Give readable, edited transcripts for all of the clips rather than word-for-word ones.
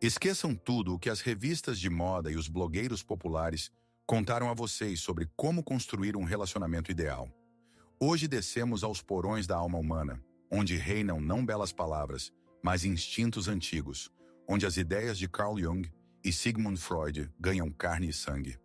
Esqueçam tudo o que as revistas de moda e os blogueiros populares contaram a vocês sobre como construir um relacionamento ideal. Hoje descemos aos porões da alma humana, onde reinam não belas palavras, mas instintos antigos, onde as ideias de Carl Jung e Sigmund Freud ganham carne e sangue.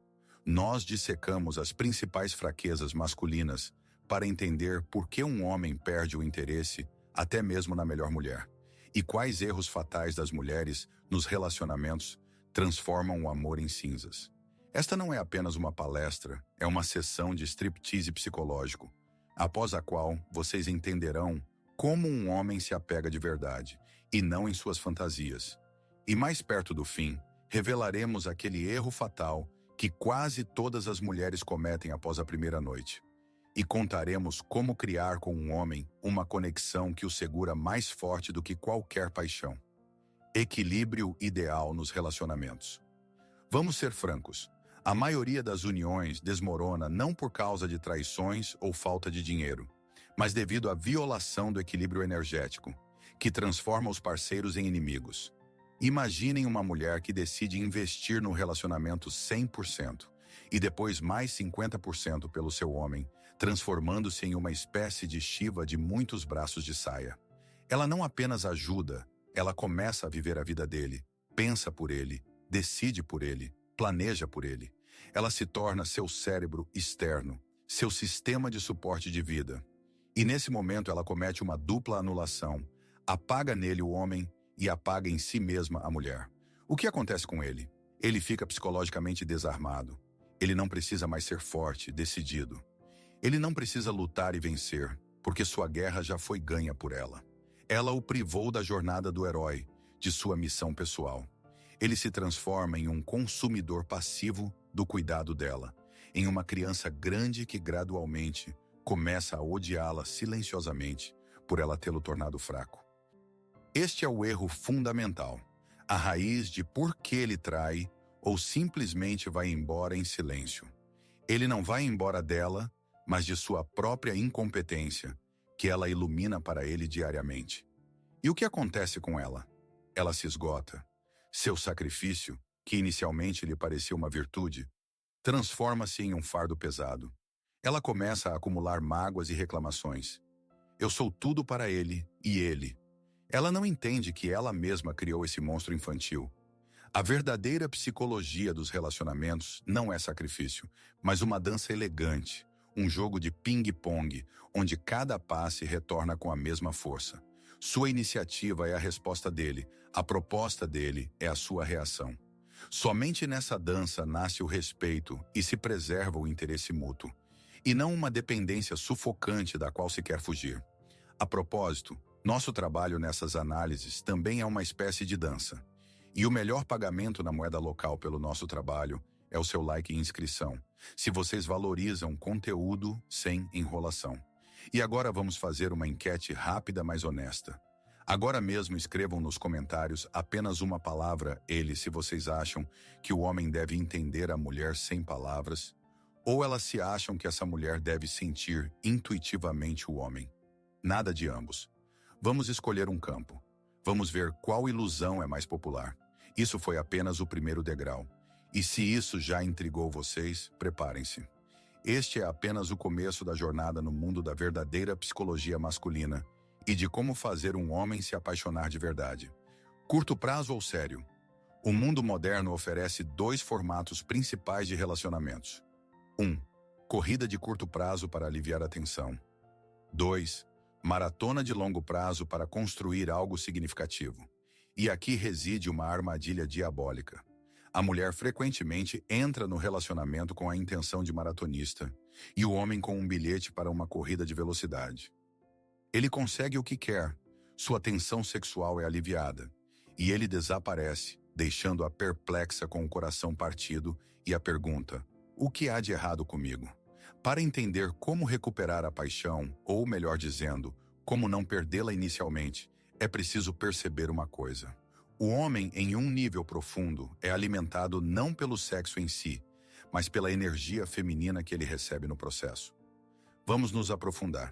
Nós dissecamos as principais fraquezas masculinas para entender por que um homem perde o interesse até mesmo na melhor mulher, e quais erros fatais das mulheres nos relacionamentos transformam o amor em cinzas. Esta não é apenas uma palestra, é uma sessão de striptease psicológico, após a qual vocês entenderão como um homem se apega de verdade, e não em suas fantasias. E mais perto do fim, revelaremos aquele erro fatal que quase todas as mulheres cometem após a primeira noite. E contaremos como criar com um homem uma conexão que o segura mais forte do que qualquer paixão. Equilíbrio ideal nos relacionamentos. Vamos ser francos. A maioria das uniões desmorona não por causa de traições ou falta de dinheiro, mas devido à violação do equilíbrio energético, que transforma os parceiros em inimigos. Imaginem uma mulher que decide investir no relacionamento 100% e depois mais 50% pelo seu homem, transformando-se em uma espécie de Shiva de muitos braços de saia. Ela não apenas ajuda, ela começa a viver a vida dele, pensa por ele, decide por ele, planeja por ele. Ela se torna seu cérebro externo, seu sistema de suporte de vida. E nesse momento ela comete uma dupla anulação, apaga nele o homem e apaga em si mesma a mulher. O que acontece com ele? Ele fica psicologicamente desarmado. Ele não precisa mais ser forte, decidido. Ele não precisa lutar e vencer, porque sua guerra já foi ganha por ela. Ela o privou da jornada do herói, de sua missão pessoal. Ele se transforma em um consumidor passivo do cuidado dela, em uma criança grande que gradualmente começa a odiá-la silenciosamente por ela tê-lo tornado fraco. Este é o erro fundamental, a raiz de por que ele trai ou simplesmente vai embora em silêncio. Ele não vai embora dela, mas de sua própria incompetência, que ela ilumina para ele diariamente. E o que acontece com ela? Ela se esgota. Seu sacrifício, que inicialmente lhe parecia uma virtude, transforma-se em um fardo pesado. Ela começa a acumular mágoas e reclamações. Eu sou tudo para ele e ele. Ela não entende que ela mesma criou esse monstro infantil. A verdadeira psicologia dos relacionamentos não é sacrifício, mas uma dança elegante, um jogo de ping-pong, onde cada passe retorna com a mesma força. Sua iniciativa é a resposta dele, a proposta dele é a sua reação. Somente nessa dança nasce o respeito e se preserva o interesse mútuo, e não uma dependência sufocante da qual se quer fugir. A propósito, nosso trabalho nessas análises também é uma espécie de dança. E o melhor pagamento na moeda local pelo nosso trabalho é o seu like e inscrição, se vocês valorizam conteúdo sem enrolação. E agora vamos fazer uma enquete rápida, mas honesta. Agora mesmo escrevam nos comentários apenas uma palavra, ele, se vocês acham que o homem deve entender a mulher sem palavras, ou elas se acham que essa mulher deve sentir intuitivamente o homem. Nada de ambos. Vamos escolher um campo. Vamos ver qual ilusão é mais popular. Isso foi apenas o primeiro degrau. E se isso já intrigou vocês, preparem-se. Este é apenas o começo da jornada no mundo da verdadeira psicologia masculina e de como fazer um homem se apaixonar de verdade. Curto prazo ou sério? O mundo moderno oferece 2 formatos principais de relacionamentos. 1. Corrida de curto prazo para aliviar a tensão. 2. Maratona de longo prazo para construir algo significativo. E aqui reside uma armadilha diabólica. A mulher frequentemente entra no relacionamento com a intenção de maratonista e o homem com um bilhete para uma corrida de velocidade. Ele consegue o que quer, sua tensão sexual é aliviada, e ele desaparece, deixando-a perplexa com o coração partido e a pergunta: o que há de errado comigo? Para entender como recuperar a paixão, ou melhor dizendo, como não perdê-la inicialmente, é preciso perceber uma coisa. O homem, em um nível profundo, é alimentado não pelo sexo em si, mas pela energia feminina que ele recebe no processo. Vamos nos aprofundar.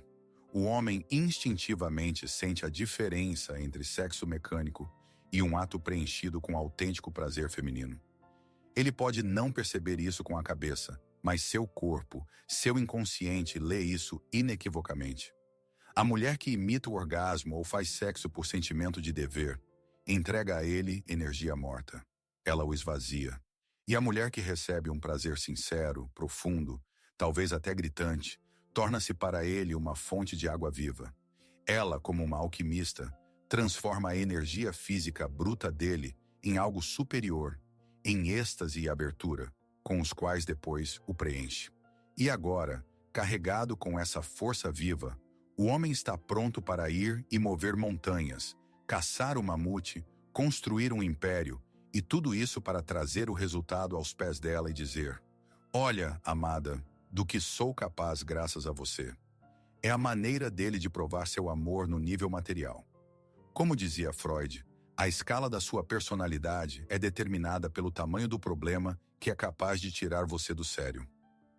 O homem instintivamente sente a diferença entre sexo mecânico e um ato preenchido com autêntico prazer feminino. Ele pode não perceber isso com a cabeça, mas seu corpo, seu inconsciente lê isso inequivocamente. A mulher que imita o orgasmo ou faz sexo por sentimento de dever, entrega a ele energia morta. Ela o esvazia. E a mulher que recebe um prazer sincero, profundo, talvez até gritante, torna-se para ele uma fonte de água viva. Ela, como uma alquimista, transforma a energia física bruta dele em algo superior, em êxtase e abertura, com os quais depois o preenche. E agora, carregado com essa força viva, o homem está pronto para ir e mover montanhas, caçar o mamute, construir um império, e tudo isso para trazer o resultado aos pés dela e dizer: olha, amada, do que sou capaz graças a você. É a maneira dele de provar seu amor no nível material. Como dizia Freud, a escala da sua personalidade é determinada pelo tamanho do problema que é capaz de tirar você do sério.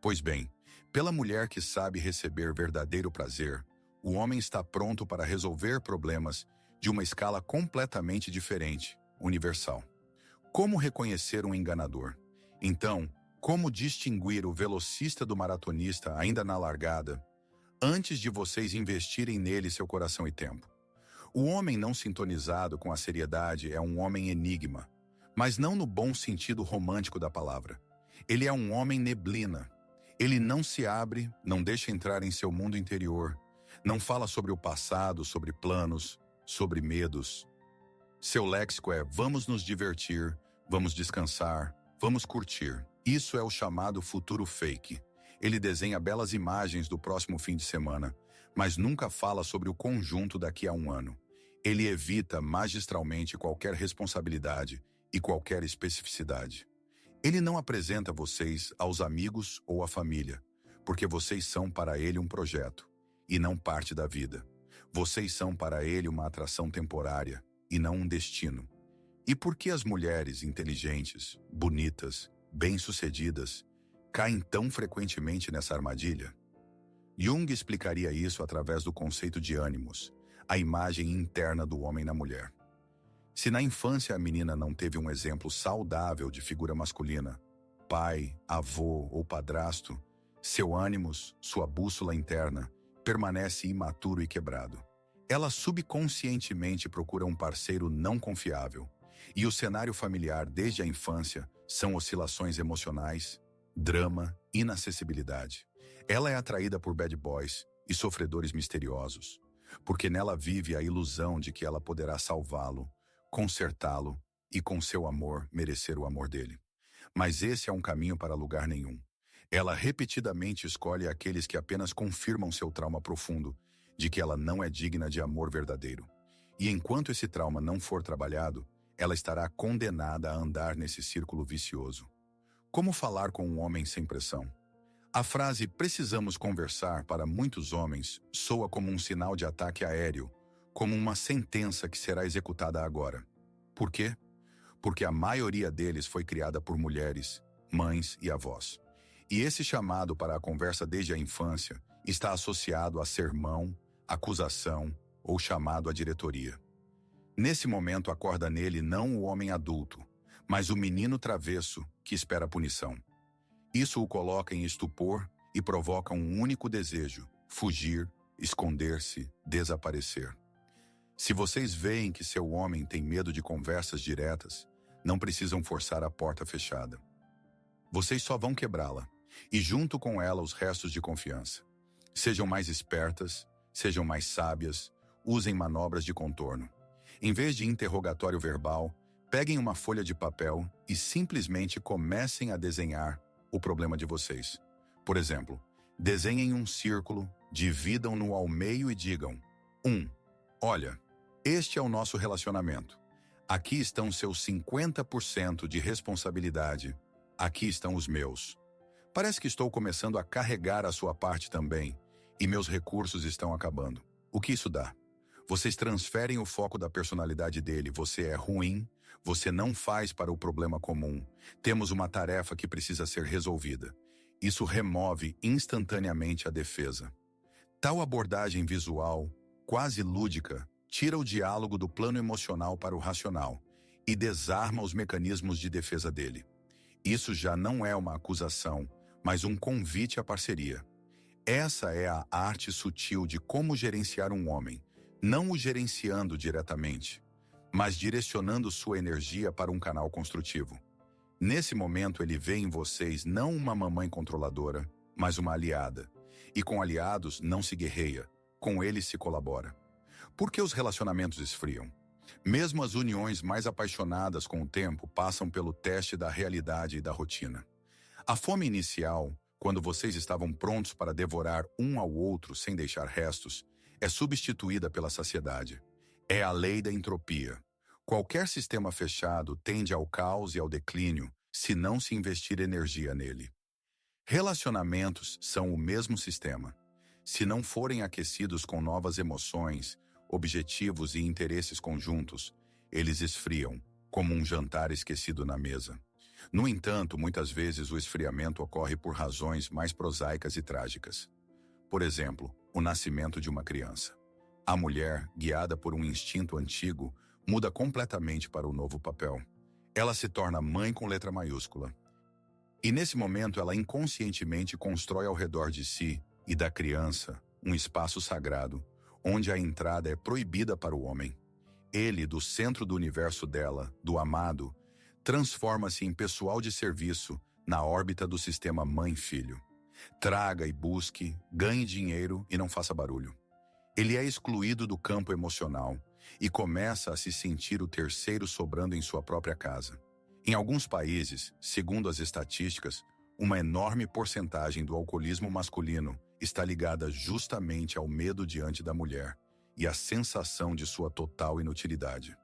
Pois bem, pela mulher que sabe receber verdadeiro prazer, o homem está pronto para resolver problemas de uma escala completamente diferente, universal. Como reconhecer um enganador? Então, como distinguir o velocista do maratonista ainda na largada, antes de vocês investirem nele seu coração e tempo? O homem não sintonizado com a seriedade é um homem enigma, mas não no bom sentido romântico da palavra. Ele é um homem neblina. Ele não se abre, não deixa entrar em seu mundo interior, não fala sobre o passado, sobre planos, sobre medos. Seu léxico é: vamos nos divertir, vamos descansar, vamos curtir. Isso é o chamado futuro fake. Ele desenha belas imagens do próximo fim de semana, mas nunca fala sobre o conjunto daqui a um ano. Ele evita magistralmente qualquer responsabilidade e qualquer especificidade. Ele não apresenta vocês aos amigos ou à família, porque vocês são para ele um projeto, e não parte da vida. Vocês são para ele uma atração temporária, e não um destino. E por que as mulheres inteligentes, bonitas, bem-sucedidas, caem tão frequentemente nessa armadilha? Jung explicaria isso através do conceito de ânimos, a imagem interna do homem na mulher. Se na infância a menina não teve um exemplo saudável de figura masculina, pai, avô ou padrasto, seu ânimos, sua bússola interna, permanece imaturo e quebrado. Ela subconscientemente procura um parceiro não confiável, e o cenário familiar desde a infância são oscilações emocionais, drama, inacessibilidade. Ela é atraída por bad boys e sofredores misteriosos, porque nela vive a ilusão de que ela poderá salvá-lo, consertá-lo e, com seu amor, merecer o amor dele. Mas esse é um caminho para lugar nenhum. Ela repetidamente escolhe aqueles que apenas confirmam seu trauma profundo, de que ela não é digna de amor verdadeiro. E enquanto esse trauma não for trabalhado, ela estará condenada a andar nesse círculo vicioso. Como falar com um homem sem pressão? A frase "precisamos conversar" para muitos homens soa como um sinal de ataque aéreo, como uma sentença que será executada agora. Por quê? Porque a maioria deles foi criada por mulheres, mães e avós. E esse chamado para a conversa desde a infância está associado a sermão, acusação ou chamado à diretoria. Nesse momento acorda nele não o homem adulto, mas o menino travesso que espera a punição. Isso o coloca em estupor e provoca um único desejo: fugir, esconder-se, desaparecer. Se vocês veem que seu homem tem medo de conversas diretas, não precisam forçar a porta fechada. Vocês só vão quebrá-la, e junto com ela os restos de confiança. Sejam mais espertas, sejam mais sábias, usem manobras de contorno. Em vez de interrogatório verbal, peguem uma folha de papel e simplesmente comecem a desenhar o problema de vocês. Por exemplo, desenhem um círculo, dividam-no ao meio e digam: 1. Olha, este é o nosso relacionamento. Aqui estão seus 50% de responsabilidade. Aqui estão os meus. Parece que estou começando a carregar a sua parte também, e meus recursos estão acabando. O que isso dá? Vocês transferem o foco da personalidade dele. Você é ruim, você não faz para o problema comum. Temos uma tarefa que precisa ser resolvida. Isso remove instantaneamente a defesa. Tal abordagem visual, quase lúdica, tira o diálogo do plano emocional para o racional e desarma os mecanismos de defesa dele. Isso já não é uma acusação, mas um convite à parceria. Essa é a arte sutil de como gerenciar um homem, não o gerenciando diretamente, mas direcionando sua energia para um canal construtivo. Nesse momento, ele vê em vocês não uma mamãe controladora, mas uma aliada. E com aliados não se guerreia, com eles se colabora. Por que os relacionamentos esfriam? Mesmo as uniões mais apaixonadas com o tempo passam pelo teste da realidade e da rotina. A fome inicial, quando vocês estavam prontos para devorar um ao outro sem deixar restos, é substituída pela saciedade. É a lei da entropia. Qualquer sistema fechado tende ao caos e ao declínio se não se investir energia nele. Relacionamentos são o mesmo sistema. Se não forem aquecidos com novas emoções, objetivos e interesses conjuntos, eles esfriam, como um jantar esquecido na mesa. No entanto, muitas vezes o esfriamento ocorre por razões mais prosaicas e trágicas. Por exemplo, o nascimento de uma criança. A mulher, guiada por um instinto antigo, muda completamente para o novo papel. Ela se torna mãe com letra maiúscula. E nesse momento ela inconscientemente constrói ao redor de si e da criança um espaço sagrado, onde a entrada é proibida para o homem. Ele, do centro do universo dela, do amado, transforma-se em pessoal de serviço na órbita do sistema mãe-filho. Traga e busque, ganhe dinheiro e não faça barulho. Ele é excluído do campo emocional e começa a se sentir o terceiro sobrando em sua própria casa. Em alguns países, segundo as estatísticas, uma enorme porcentagem do alcoolismo masculino está ligada justamente ao medo diante da mulher e à sensação de sua total inutilidade.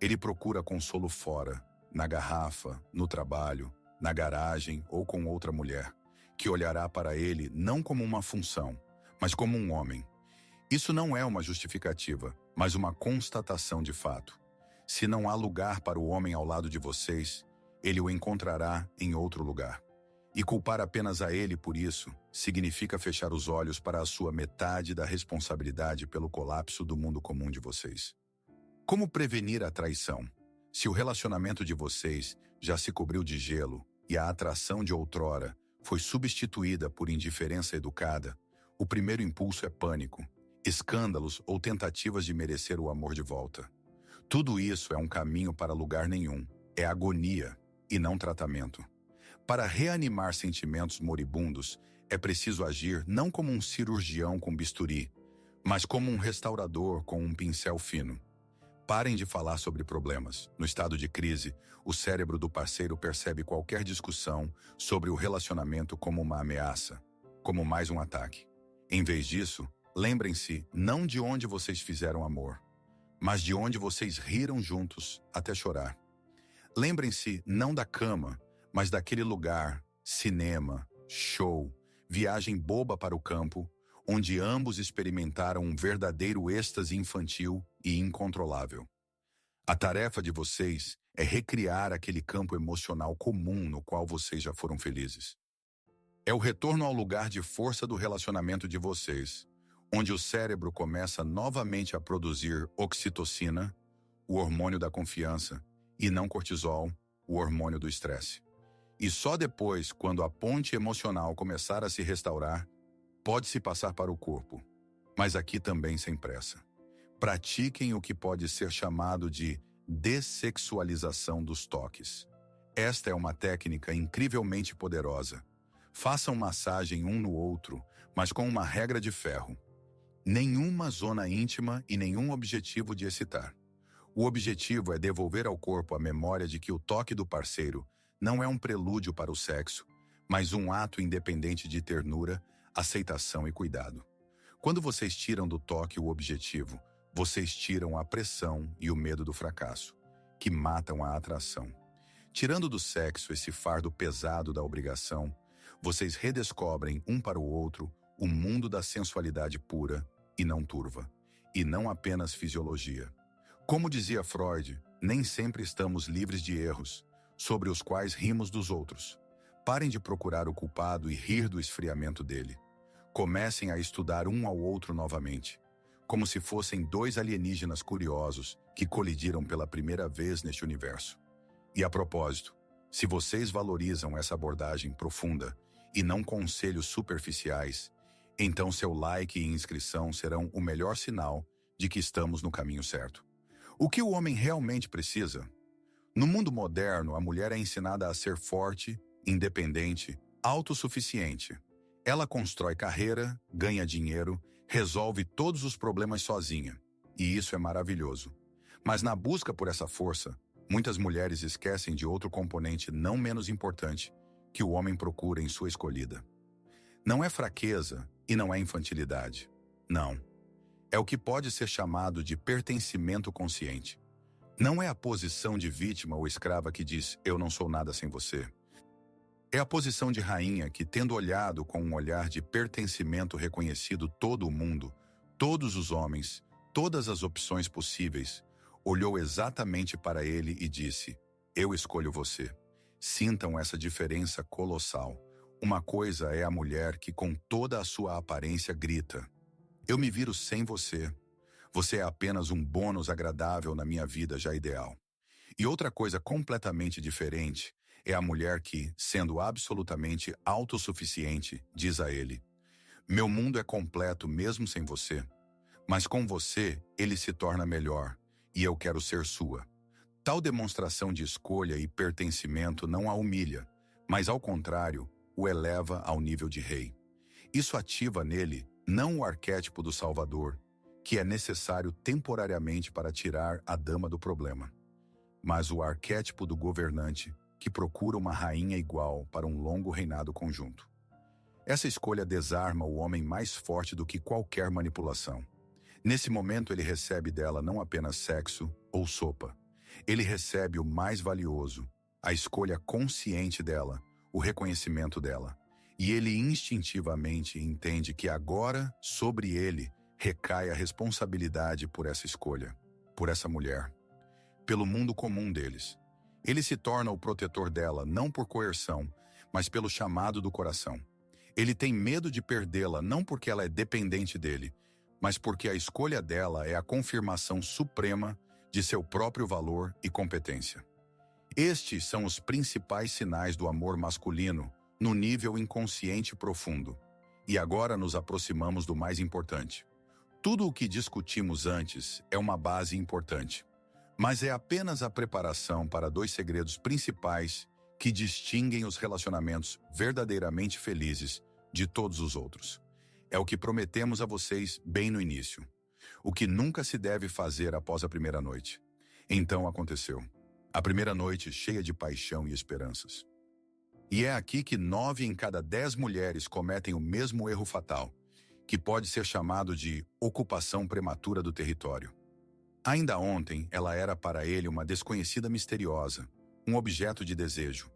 Ele procura consolo fora, na garrafa, no trabalho, na garagem ou com outra mulher, que olhará para ele não como uma função, mas como um homem. Isso não é uma justificativa, mas uma constatação de fato. Se não há lugar para o homem ao lado de vocês, ele o encontrará em outro lugar. E culpar apenas a ele por isso significa fechar os olhos para a sua metade da responsabilidade pelo colapso do mundo comum de vocês. Como prevenir a traição? Se o relacionamento de vocês já se cobriu de gelo e a atração de outrora foi substituída por indiferença educada, o primeiro impulso é pânico, escândalos ou tentativas de merecer o amor de volta. Tudo isso é um caminho para lugar nenhum, é agonia e não tratamento. Para reanimar sentimentos moribundos, é preciso agir não como um cirurgião com bisturi, mas como um restaurador com um pincel fino. Parem de falar sobre problemas. No estado de crise, o cérebro do parceiro percebe qualquer discussão sobre o relacionamento como uma ameaça, como mais um ataque. Em vez disso, lembrem-se não de onde vocês fizeram amor, mas de onde vocês riram juntos até chorar. Lembrem-se não da cama, mas daquele lugar, cinema, show, viagem boba para o campo, onde ambos experimentaram um verdadeiro êxtase infantil e incontrolável. A tarefa de vocês é recriar aquele campo emocional comum no qual vocês já foram felizes. É o retorno ao lugar de força do relacionamento de vocês, onde o cérebro começa novamente a produzir oxitocina, o hormônio da confiança, e não cortisol, o hormônio do estresse. E só depois, quando a ponte emocional começar a se restaurar, pode-se passar para o corpo, mas aqui também sem pressa. Pratiquem o que pode ser chamado de dessexualização dos toques. Esta é uma técnica incrivelmente poderosa. Façam massagem um no outro, mas com uma regra de ferro. Nenhuma zona íntima e nenhum objetivo de excitar. O objetivo é devolver ao corpo a memória de que o toque do parceiro não é um prelúdio para o sexo, mas um ato independente de ternura, aceitação e cuidado. Quando vocês tiram do toque o objetivo, vocês tiram a pressão e o medo do fracasso, que matam a atração. Tirando do sexo esse fardo pesado da obrigação, vocês redescobrem um para o outro o mundo da sensualidade pura e não turva, e não apenas fisiologia. Como dizia Freud, nem sempre estamos livres de erros, sobre os quais rimos dos outros. Parem de procurar o culpado e rir do esfriamento dele. Comecem a estudar um ao outro novamente. como se fossem dois alienígenas curiosos que colidiram pela primeira vez neste universo. E a propósito, se vocês valorizam essa abordagem profunda e não conselhos superficiais, então seu like e inscrição serão o melhor sinal de que estamos no caminho certo. O que o homem realmente precisa? No mundo moderno, a mulher é ensinada a ser forte, independente, autossuficiente. Ela constrói carreira, ganha dinheiro, resolve todos os problemas sozinha. E isso é maravilhoso. Mas na busca por essa força, muitas mulheres esquecem de outro componente não menos importante que o homem procura em sua escolhida. Não é fraqueza e não é infantilidade. Não. É o que pode ser chamado de pertencimento consciente. Não é a posição de vítima ou escrava que diz, eu não sou nada sem você. É a posição de rainha que, tendo olhado com um olhar de pertencimento reconhecido todo o mundo, todos os homens, todas as opções possíveis, olhou exatamente para ele e disse, eu escolho você. Sintam essa diferença colossal. Uma coisa é a mulher que com toda a sua aparência grita, eu me viro sem você. Você é apenas um bônus agradável na minha vida já ideal. E outra coisa completamente diferente é a mulher que, sendo absolutamente autossuficiente, diz a ele, meu mundo é completo mesmo sem você, mas com você ele se torna melhor e eu quero ser sua. Tal demonstração de escolha e pertencimento não a humilha, mas ao contrário, o eleva ao nível de rei. Isso ativa nele não o arquétipo do Salvador, que é necessário temporariamente para tirar a dama do problema, mas o arquétipo do governante, que procura uma rainha igual para um longo reinado conjunto. Essa escolha desarma o homem mais forte do que qualquer manipulação. Nesse momento ele recebe dela não apenas sexo ou sopa. Ele recebe o mais valioso, a escolha consciente dela, o reconhecimento dela. E ele instintivamente entende que agora, sobre ele, recai a responsabilidade por essa escolha, por essa mulher, pelo mundo comum deles. Ele se torna o protetor dela não por coerção, mas pelo chamado do coração. Ele tem medo de perdê-la não porque ela é dependente dele, mas porque a escolha dela é a confirmação suprema de seu próprio valor e competência. Estes são os principais sinais do amor masculino no nível inconsciente profundo. E agora nos aproximamos do mais importante. Tudo o que discutimos antes é uma base importante, mas é apenas a preparação para dois segredos principais que distinguem os relacionamentos verdadeiramente felizes de todos os outros. É o que prometemos a vocês bem no início. O que nunca se deve fazer após a primeira noite. Então aconteceu. A primeira noite cheia de paixão e esperanças. E é aqui que 9 em cada 10 mulheres cometem o mesmo erro fatal, que pode ser chamado de ocupação prematura do território. Ainda ontem, ela era para ele uma desconhecida misteriosa, um objeto de desejo.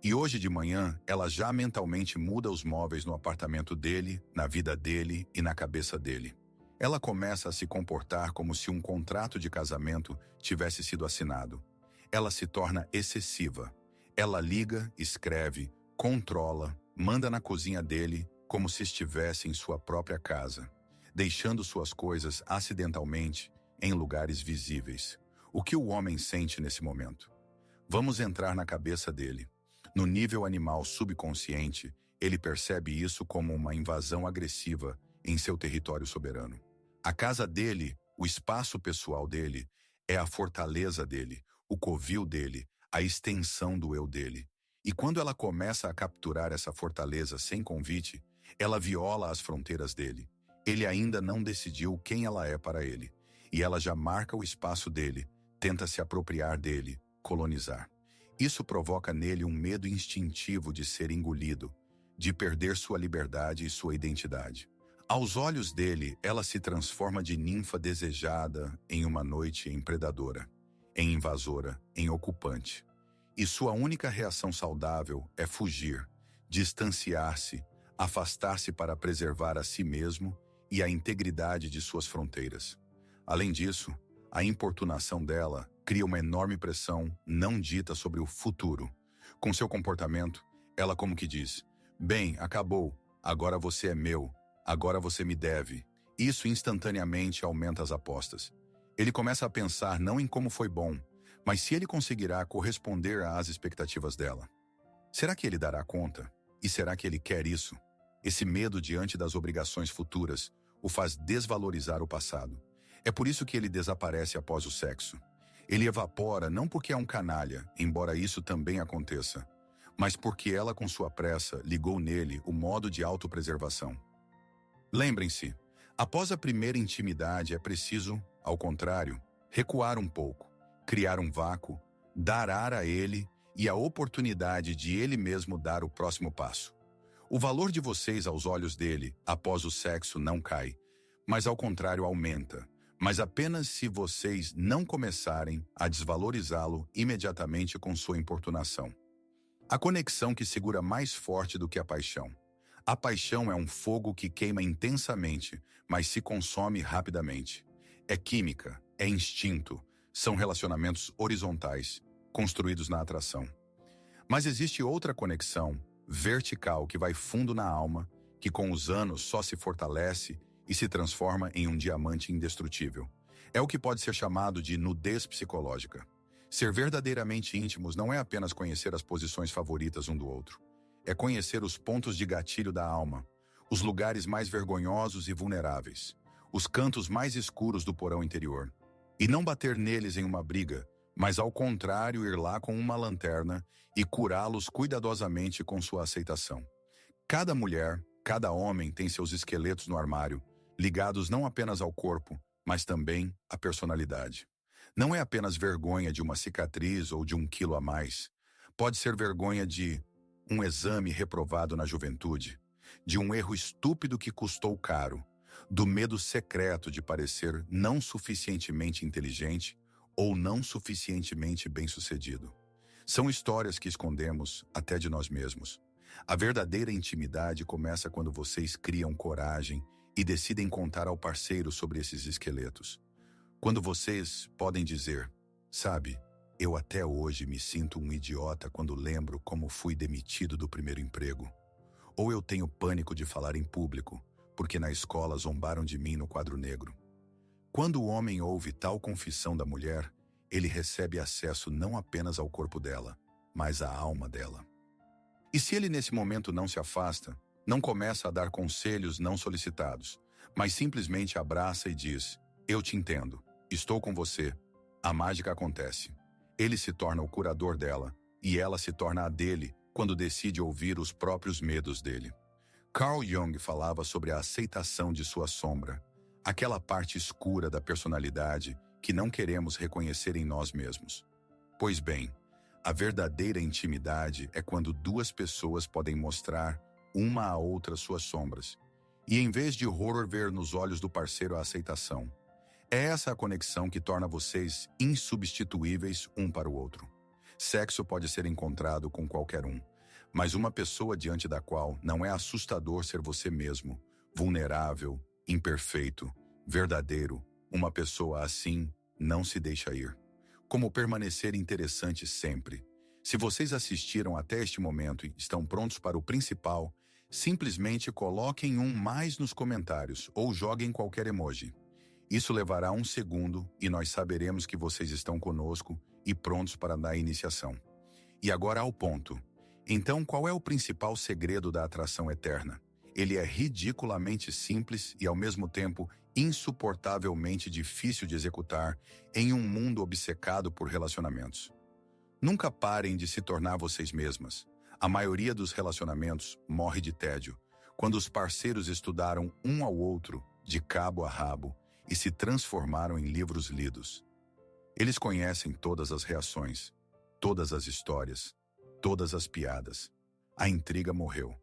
E hoje de manhã, ela já mentalmente muda os móveis no apartamento dele, na vida dele e na cabeça dele. Ela começa a se comportar como se um contrato de casamento tivesse sido assinado. Ela se torna excessiva. Ela liga, escreve, controla, manda na cozinha dele, como se estivesse em sua própria casa, deixando suas coisas acidentalmente em lugares visíveis. O que o homem sente nesse momento? Vamos entrar na cabeça dele. No nível animal subconsciente, ele percebe isso como uma invasão agressiva em seu território soberano. A casa dele, o espaço pessoal dele, é a fortaleza dele, o covil dele, a extensão do eu dele. E quando ela começa a capturar essa fortaleza sem convite, ela viola as fronteiras dele. Ele ainda não decidiu quem ela é para ele. E ela já marca o espaço dele, tenta se apropriar dele, colonizar. Isso provoca nele um medo instintivo de ser engolido, de perder sua liberdade e sua identidade. Aos olhos dele, ela se transforma de ninfa desejada em uma noite em predadora, em invasora, em ocupante. E sua única reação saudável é fugir, distanciar-se, afastar-se para preservar a si mesmo e a integridade de suas fronteiras. Além disso, a importunação dela cria uma enorme pressão não dita sobre o futuro. Com seu comportamento, ela como que diz, bem, acabou, agora você é meu, agora você me deve. Isso instantaneamente aumenta as apostas. Ele começa a pensar não em como foi bom, mas se ele conseguirá corresponder às expectativas dela. Será que ele dará conta? E será que ele quer isso? Esse medo diante das obrigações futuras o faz desvalorizar o passado. É por isso que ele desaparece após o sexo. Ele evapora não porque é um canalha, embora isso também aconteça, mas porque ela, com sua pressa, ligou nele o modo de autopreservação. Lembrem-se, após a primeira intimidade é preciso, ao contrário, recuar um pouco, criar um vácuo, dar ar a ele e a oportunidade de ele mesmo dar o próximo passo. O valor de vocês aos olhos dele, após o sexo, não cai, mas ao contrário aumenta, mas apenas se vocês não começarem a desvalorizá-lo imediatamente com sua importunação. A conexão que segura mais forte do que a paixão. A paixão é um fogo que queima intensamente, mas se consome rapidamente. É química, é instinto, são relacionamentos horizontais, construídos na atração. Mas existe outra conexão, vertical, que vai fundo na alma, que com os anos só se fortalece e se transforma em um diamante indestrutível. É o que pode ser chamado de nudez psicológica. Ser verdadeiramente íntimos não é apenas conhecer as posições favoritas um do outro. É conhecer os pontos de gatilho da alma, os lugares mais vergonhosos e vulneráveis, os cantos mais escuros do porão interior. E não bater neles em uma briga, mas ao contrário ir lá com uma lanterna e curá-los cuidadosamente com sua aceitação. Cada mulher, cada homem tem seus esqueletos no armário, ligados não apenas ao corpo, mas também à personalidade. Não é apenas vergonha de uma cicatriz ou de 1 quilo a mais. Pode ser vergonha de um exame reprovado na juventude, de um erro estúpido que custou caro, do medo secreto de parecer não suficientemente inteligente ou não suficientemente bem-sucedido. São histórias que escondemos até de nós mesmos. A verdadeira intimidade começa quando vocês criam coragem e decidem contar ao parceiro sobre esses esqueletos. Quando vocês podem dizer, sabe, eu até hoje me sinto um idiota quando lembro como fui demitido do primeiro emprego. Ou eu tenho pânico de falar em público, porque na escola zombaram de mim no quadro negro. Quando o homem ouve tal confissão da mulher, ele recebe acesso não apenas ao corpo dela, mas à alma dela. E se ele nesse momento não se afasta, não começa a dar conselhos não solicitados, mas simplesmente abraça e diz, eu te entendo, estou com você, a mágica acontece. Ele se torna o curador dela, e ela se torna a dele quando decide ouvir os próprios medos dele. Carl Jung falava sobre a aceitação de sua sombra, aquela parte escura da personalidade que não queremos reconhecer em nós mesmos. Pois bem, a verdadeira intimidade é quando duas pessoas podem mostrar uma à outra suas sombras, e em vez de horror ver nos olhos do parceiro a aceitação. É essa a conexão que torna vocês insubstituíveis um para o outro. Sexo pode ser encontrado com qualquer um, mas uma pessoa diante da qual não é assustador ser você mesmo, vulnerável, imperfeito, verdadeiro, uma pessoa assim não se deixa ir. Como permanecer interessante sempre. Se vocês assistiram até este momento e estão prontos para o principal, simplesmente coloquem um mais nos comentários ou joguem qualquer emoji. Isso levará 1 segundo e nós saberemos que vocês estão conosco e prontos para dar iniciação. E agora ao ponto. Então, qual é o principal segredo da atração eterna? Ele é ridiculamente simples e, ao mesmo tempo, insuportavelmente difícil de executar em um mundo obcecado por relacionamentos. Nunca parem de se tornar vocês mesmas. A maioria dos relacionamentos morre de tédio, quando os parceiros estudaram um ao outro, de cabo a rabo, e se transformaram em livros lidos. Eles conhecem todas as reações, todas as histórias, todas as piadas. A intriga morreu.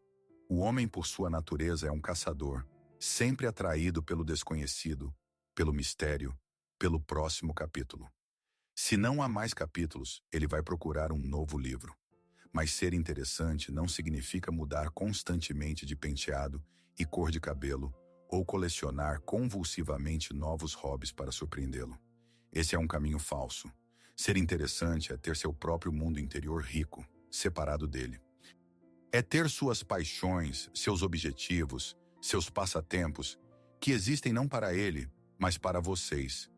O homem, por sua natureza, é um caçador, sempre atraído pelo desconhecido, pelo mistério, pelo próximo capítulo. Se não há mais capítulos, ele vai procurar um novo livro. Mas ser interessante não significa mudar constantemente de penteado e cor de cabelo, ou colecionar convulsivamente novos hobbies para surpreendê-lo. Esse é um caminho falso. Ser interessante é ter seu próprio mundo interior rico, separado dele. É ter suas paixões, seus objetivos, seus passatempos, que existem não para ele, mas para vocês.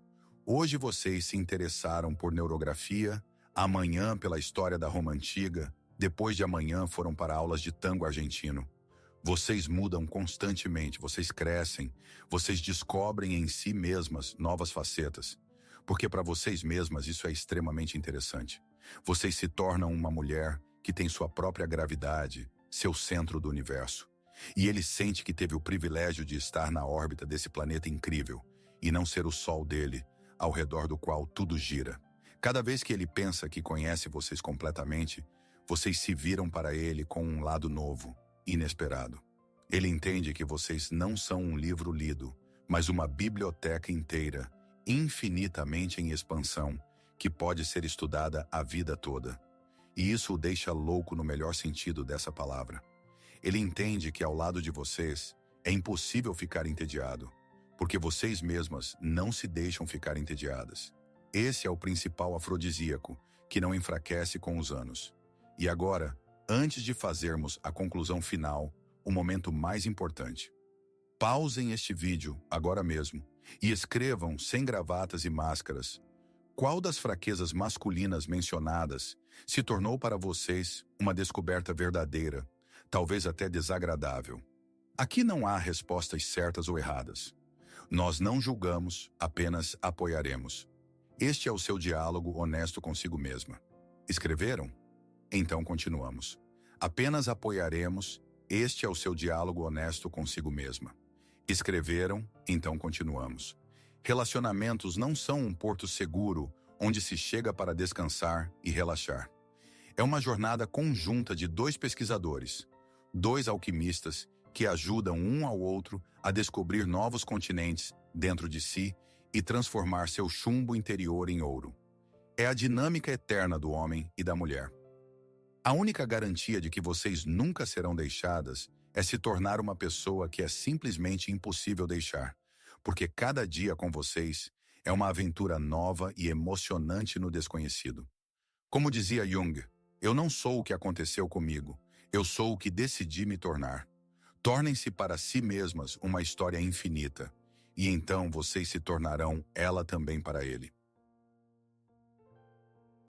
Hoje vocês se interessaram por neurografia, amanhã pela história da Roma Antiga, depois de amanhã foram para aulas de tango argentino. Vocês mudam constantemente, vocês crescem, vocês descobrem em si mesmas novas facetas, porque para vocês mesmas isso é extremamente interessante. Vocês se tornam uma mulher que tem sua própria gravidade, seu centro do universo. E ele sente que teve o privilégio de estar na órbita desse planeta incrível e não ser o sol dele, ao redor do qual tudo gira. Cada vez que ele pensa que conhece vocês completamente, vocês se viram para ele com um lado novo, inesperado. Ele entende que vocês não são um livro lido, mas uma biblioteca inteira, infinitamente em expansão, que pode ser estudada a vida toda. E isso o deixa louco no melhor sentido dessa palavra. Ele entende que ao lado de vocês é impossível ficar entediado, porque vocês mesmas não se deixam ficar entediadas. Esse é o principal afrodisíaco, que não enfraquece com os anos. E agora, antes de fazermos a conclusão final, o momento mais importante. Pausem este vídeo agora mesmo e escrevam, sem gravatas e máscaras, qual das fraquezas masculinas mencionadas se tornou para vocês uma descoberta verdadeira, talvez até desagradável. Aqui não há respostas certas ou erradas. Nós não julgamos, apenas apoiaremos. Este é o seu diálogo honesto consigo mesma. Escreveram? Então continuamos. Apenas apoiaremos, este é o seu diálogo honesto consigo mesma. Escreveram? Então continuamos. Relacionamentos não são um porto seguro onde se chega para descansar e relaxar. É uma jornada conjunta de dois pesquisadores, dois alquimistas que ajudam um ao outro a descobrir novos continentes dentro de si e transformar seu chumbo interior em ouro. É a dinâmica eterna do homem e da mulher. A única garantia de que vocês nunca serão deixadas é se tornar uma pessoa que é simplesmente impossível deixar, porque cada dia com vocês é uma aventura nova e emocionante no desconhecido. Como dizia Jung, eu não sou o que aconteceu comigo, eu sou o que decidi me tornar. Tornem-se para si mesmas uma história infinita, e então vocês se tornarão ela também para ele.